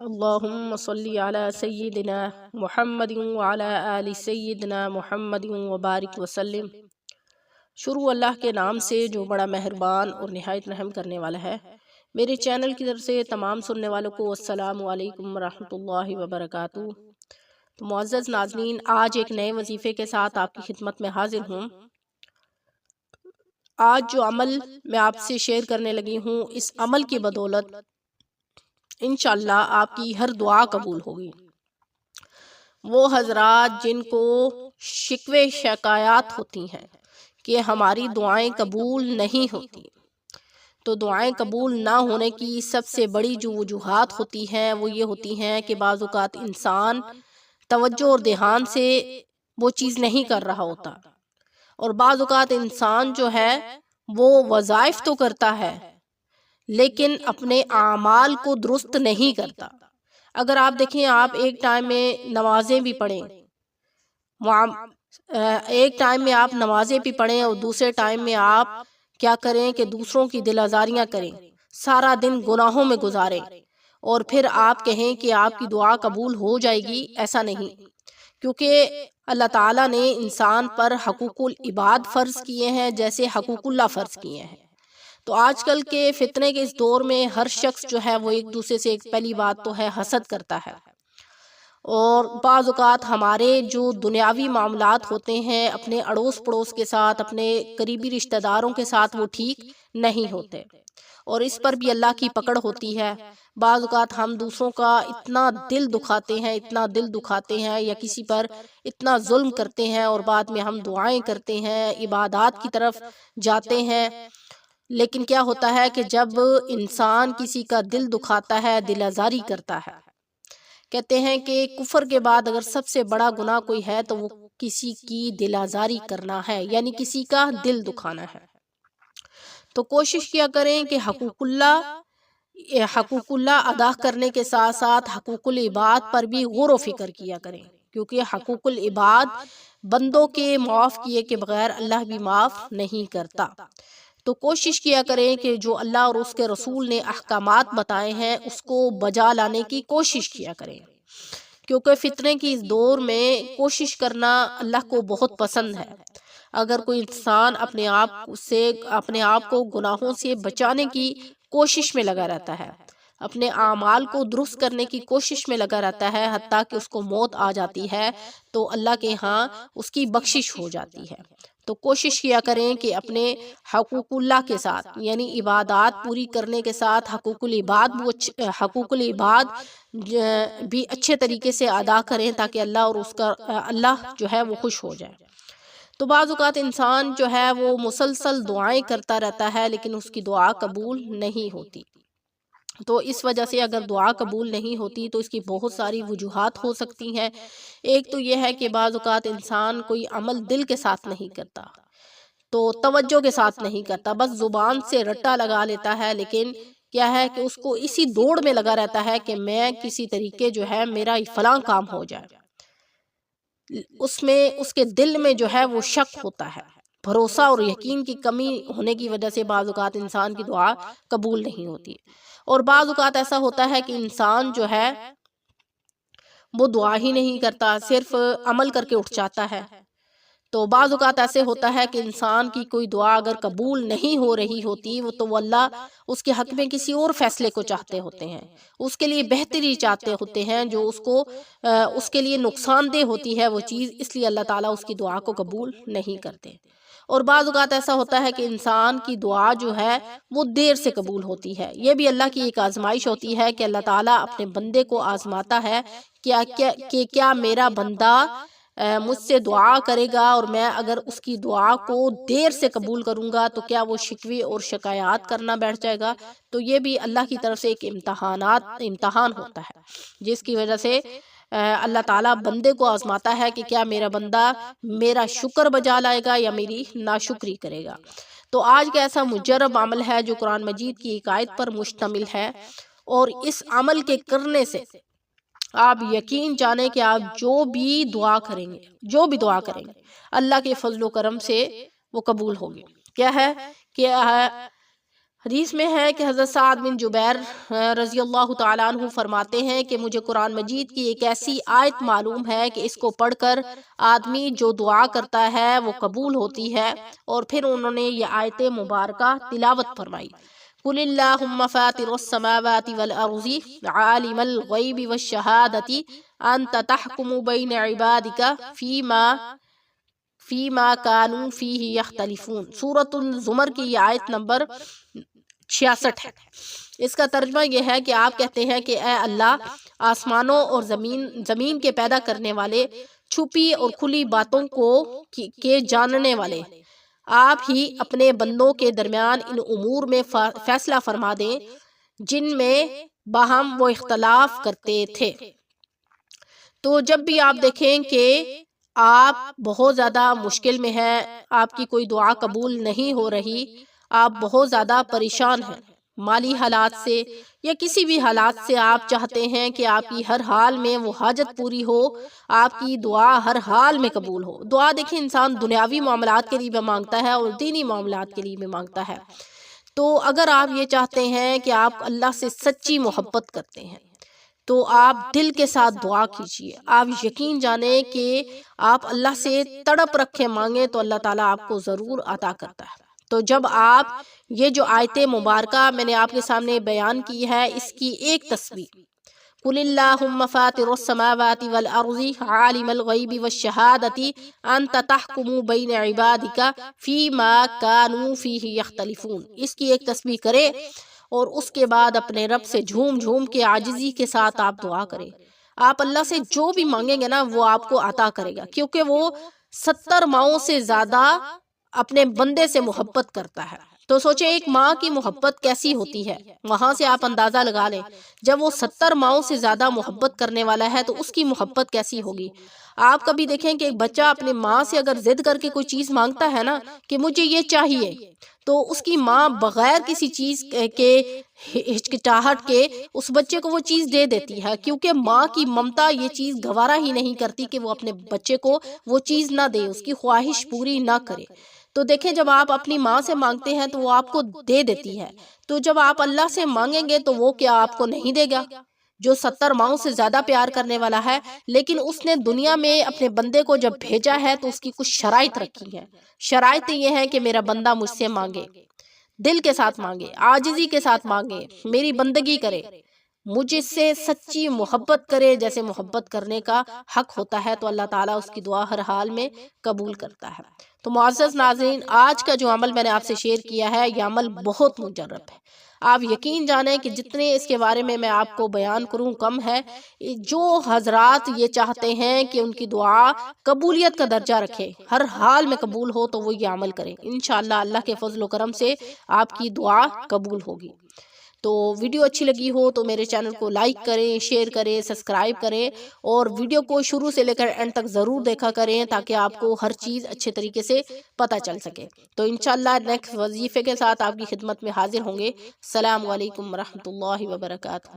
اللہم صلی علی سیدنا محمد وعلی آل سیدنا محمد وبارک وسلم۔ شروع اللہ کے نام سے جو بڑا مہربان اور نہایت رحم کرنے والا ہے۔ میرے چینل کی طرف سے تمام سننے والوں کو السلام علیکم ورحمۃ اللہ وبرکاتہ۔ تو معزز ناظرین، آج ایک نئے وظیفے کے ساتھ آپ کی خدمت میں حاضر ہوں۔ آج جو عمل میں آپ سے شیئر کرنے لگی ہوں، اس عمل کی بدولت انشاءاللہ آپ کی ہر دعا قبول ہوگی۔ وہ حضرات جن کو شکوے شکایات ہوتی ہیں کہ ہماری دعائیں قبول نہیں ہوتی، تو دعائیں قبول نہ ہونے کی سب سے بڑی جو وجوہات ہوتی ہیں وہ یہ ہوتی ہیں کہ بعض اوقات انسان توجہ اور دھیان سے وہ چیز نہیں کر رہا ہوتا، اور بعض اوقات انسان جو ہے وہ وظائف تو کرتا ہے لیکن اپنے اعمال کو درست نہیں کرتا۔ اگر آپ دیکھیں، آپ ایک ٹائم میں نمازیں بھی پڑھیں، ایک ٹائم میں آپ نمازیں بھی پڑھیں اور دوسرے ٹائم میں آپ کیا کریں کہ دوسروں کی دل آزاریاں کریں، سارا دن گناہوں میں گزاریں، اور پھر آپ کہیں کہ آپ کی دعا قبول ہو جائے گی، ایسا نہیں۔ کیونکہ اللہ تعالیٰ نے انسان پر حقوق العباد فرض کیے ہیں جیسے حقوق اللہ فرض کیے ہیں۔ تو آج کل کے فتنے کے اس دور میں ہر شخص جو ہے وہ ایک دوسرے سے، ایک پہلی بات تو ہے، حسد کرتا ہے، اور بعض اوقات ہمارے جو دنیاوی معاملات ہوتے ہیں اپنے اڑوس پڑوس کے ساتھ، اپنے قریبی رشتہ داروں کے ساتھ، وہ ٹھیک نہیں ہوتے، اور اس پر بھی اللہ کی پکڑ ہوتی ہے۔ بعض اوقات ہم دوسروں کا اتنا دل دکھاتے ہیں یا کسی پر اتنا ظلم کرتے ہیں، اور بعد میں ہم دعائیں کرتے ہیں، عبادات کی طرف جاتے ہیں، لیکن کیا ہوتا ہے کہ جب انسان کسی کا دل دکھاتا ہے، دل آزاری کرتا ہے، کہتے ہیں کہ کفر کے بعد اگر سب سے بڑا گناہ کوئی ہے تو وہ کسی کی دل آزاری کرنا ہے، یعنی کسی کا دل دکھانا ہے۔ تو کوشش کیا کریں کہ حقوق اللہ ادا کرنے کے ساتھ ساتھ حقوق العباد پر بھی غور و فکر کیا کریں، کیونکہ حقوق العباد بندوں کے معاف کیے کے بغیر اللہ بھی معاف نہیں کرتا۔ تو کوشش کیا کریں کہ جو اللہ اور اس کے رسول نے احکامات بتائے ہیں اس کو بجا لانے کی کوشش کیا کریں، کیونکہ فتنے کی اس دور میں کوشش کرنا اللہ کو بہت پسند ہے۔ اگر کوئی انسان اپنے آپ کو گناہوں سے بچانے کی کوشش میں لگا رہتا ہے، اپنے اعمال کو درست کرنے کی کوشش میں لگا رہتا ہے، حتیٰ کہ اس کو موت آ جاتی ہے تو اللہ کے ہاں اس کی بخشش ہو جاتی ہے۔ تو کوشش کیا کریں کہ اپنے حقوق اللہ کے ساتھ، یعنی عبادات پوری کرنے کے ساتھ حقوق العباد بھی اچھے طریقے سے ادا کریں، تاکہ اللہ جو ہے وہ خوش ہو جائے۔ تو بعض اوقات انسان جو ہے وہ مسلسل دعائیں کرتا رہتا ہے لیکن اس کی دعا قبول نہیں ہوتی۔ تو اس وجہ سے اگر دعا قبول نہیں ہوتی تو اس کی بہت ساری وجوہات ہو سکتی ہیں۔ ایک تو یہ ہے کہ بعض اوقات انسان کوئی عمل دل کے ساتھ نہیں کرتا، تو توجہ کے ساتھ نہیں کرتا، بس زبان سے رٹا لگا لیتا ہے، لیکن کیا ہے کہ اس کو اسی دوڑ میں لگا رہتا ہے کہ میں کسی طریقے جو ہے میرا فلاں کام ہو جائے۔ اس کے دل میں جو ہے وہ شک ہوتا ہے، بھروسہ اور یقین کی کمی ہونے کی وجہ سے بعض اوقات انسان کی دعا قبول نہیں ہوتی۔ اور بعض اوقات ایسا ہوتا ہے کہ انسان جو ہے وہ دعا ہی نہیں کرتا، صرف عمل کر کے اٹھ جاتا ہے۔ تو بعض اوقات ایسے ہوتا ہے کہ انسان کی کوئی دعا اگر قبول نہیں ہو رہی ہوتی تو وہ اللہ اس کے حق میں کسی اور فیصلے کو چاہتے ہوتے ہیں، اس کے لیے بہتری چاہتے ہوتے ہیں، جو اس کے لیے نقصان دہ ہوتی ہے وہ چیز، اس لیے اللہ تعالیٰ اس کی دعا کو قبول نہیں کرتے۔ اور بعض اوقات ایسا ہوتا ہے کہ انسان کی دعا جو ہے وہ دیر سے قبول ہوتی ہے۔ یہ بھی اللہ کی ایک آزمائش ہوتی ہے کہ اللہ تعالیٰ اپنے بندے کو آزماتا ہے کہ کیا میرا بندہ مجھ سے دعا کرے گا، اور میں اگر اس کی دعا کو دیر سے قبول کروں گا تو کیا وہ شکوے اور شکایات کرنا بیٹھ جائے گا۔ تو یہ بھی اللہ کی طرف سے ایک امتحان ہوتا ہے، جس کی وجہ سے اللہ تعالیٰ بندے کو آزماتا ہے کہ کیا میرا بندہ میرا شکر بجا لائے گا یا میری ناشکری کرے گا۔ تو آج کا ایسا مجرب عمل ہے جو قرآن مجید کی ایک آیت پر مشتمل ہے، اور اس عمل کے کرنے سے آپ یقین جانیں کہ آپ جو بھی دعا کریں گے اللہ کے فضل و کرم سے وہ قبول ہوگی۔ کیا ہے کہ حدیث میں ہے کہ حضرت سعد بن جبیر رضی اللہ تعالیٰ عنہ فرماتے ہیں کہ مجھے قرآن مجید کی ایک ایسی آیت معلوم ہے کہ اس کو پڑھ کر آدمی جو دعا کرتا ہے وہ قبول ہوتی ہے، اور پھر انہوں نے یہ آیت مبارکہ تلاوت فرمائی۔ قل اللہم فاطر السماوات والارض عالم الغیب والشہادۃ انت تحکم بین عبادک فیما کانوا فیہ یختلفون۔ سورۃ الزمر کی یہ آیت نمبر 66 ہے۔ اس کا ترجمہ یہ ہے کہ آپ کہتے ہیں کہ اے اللہ، آسمانوں اور زمین کے پیدا کرنے والے، چھپی اور کھلی باتوں کے جاننے والے، آپ ہی اپنے بندوں کے درمیان ان امور میں فیصلہ فرما دیں جن میں باہم وہ اختلاف کرتے تھے۔ تو جب بھی آپ دیکھیں کہ آپ بہت زیادہ مشکل میں ہیں، آپ کی کوئی دعا قبول نہیں ہو رہی، آپ بہت زیادہ پریشان ہیں مالی حالات سے یا کسی بھی حالات سے، آپ چاہتے ہیں کہ آپ کی ہر حال میں وہ حاجت پوری ہو، آپ کی دعا ہر حال میں قبول ہو۔ دعا دیکھیں انسان دنیاوی معاملات کے لیے بھی مانگتا ہے اور دینی معاملات کے لیے بھی مانگتا ہے۔ تو اگر آپ یہ چاہتے ہیں کہ آپ اللہ سے سچی محبت کرتے ہیں تو آپ دل کے ساتھ دعا کیجئے، آپ یقین جانیں کہ آپ اللہ سے تڑپ رکھے مانگیں تو اللہ تعالیٰ آپ کو ضرور عطا کرتا ہے۔ تو جب آپ یہ جو آیت مبارکہ میں نے آپ کے سامنے بیان کی ہے، اس کی ایک تصویر، قل اللہم فاطر السماوات والارض عالم الغیب والشہادۃ انت تحکم بین عبادک فیما کانوا فیہ یختلفون، اس کی ایک تصویر کرے اور اس کے بعد اپنے رب سے جھوم جھوم کے عاجزی کے ساتھ آپ دعا کریں۔ آپ اللہ سے جو بھی مانگیں گے نا وہ آپ کو عطا کرے گا، کیونکہ وہ 70 ماؤں سے زیادہ اپنے بندے سے محبت کرتا ہے۔ تو سوچیں ایک ماں کی محبت کیسی ہوتی ہے، وہاں سے آپ اندازہ لگا لیں، جب وہ 70 ماؤں سے زیادہ محبت کرنے والا ہے تو اس کی محبت کیسی ہوگی۔ آپ کبھی دیکھیں کہ ایک بچہ اپنے ماں سے اگر ضد کر کے کوئی چیز مانگتا ہے نا کہ مجھے یہ چاہیے، تو اس کی ماں بغیر کسی چیز کے ہچکچاہٹ کے اس بچے کو وہ چیز دے دیتی ہے، کیونکہ ماں کی ممتا یہ چیز گوارا ہی نہیں کرتی کہ وہ اپنے بچے کو وہ چیز نہ دے، اس کی خواہش پوری نہ کرے۔ تو دیکھیں جب آپ اپنی ماں سے مانگتے ہیں تو وہ آپ کو دے دیتی ہے، تو جب آپ اللہ سے مانگیں گے تو وہ کیا آپ کو نہیں دے گا؟ جو 70 ماؤں سے زیادہ پیار کرنے والا ہے، لیکن اس نے دنیا میں اپنے بندے کو جب بھیجا ہے تو اس کی کچھ شرائط رکھی ہیں۔ شرائط یہ ہے کہ میرا بندہ مجھ سے مانگے، دل کے ساتھ مانگے، عاجزی کے ساتھ مانگے، میری بندگی کرے، مجھ سے سچی محبت کرے جیسے محبت کرنے کا حق ہوتا ہے، تو اللہ تعالیٰ اس کی دعا ہر حال میں قبول کرتا ہے۔ تو معزز ناظرین، آج کا جو عمل میں نے آپ سے شیئر کیا ہے یہ عمل بہت مجرب ہے۔ آپ یقین جانیں کہ جتنے اس کے بارے میں آپ کو بیان کروں کم ہے۔ جو حضرات یہ چاہتے ہیں کہ ان کی دعا قبولیت کا درجہ رکھے، ہر حال میں قبول ہو، تو وہ یہ عمل کریں، انشاءاللہ اللہ کے فضل و کرم سے آپ کی دعا قبول ہوگی۔ تو ویڈیو اچھی لگی ہو تو میرے چینل کو لائک کریں، شیئر کریں، سبسکرائب کریں، اور ویڈیو کو شروع سے لے کر اینڈ تک ضرور دیکھا کریں تاکہ آپ کو ہر چیز اچھے طریقے سے پتہ چل سکے۔ تو انشاءاللہ نیکسٹ وظیفے کے ساتھ آپ کی خدمت میں حاضر ہوں گے۔ السلام علیکم ورحمۃ اللہ وبرکاتہ۔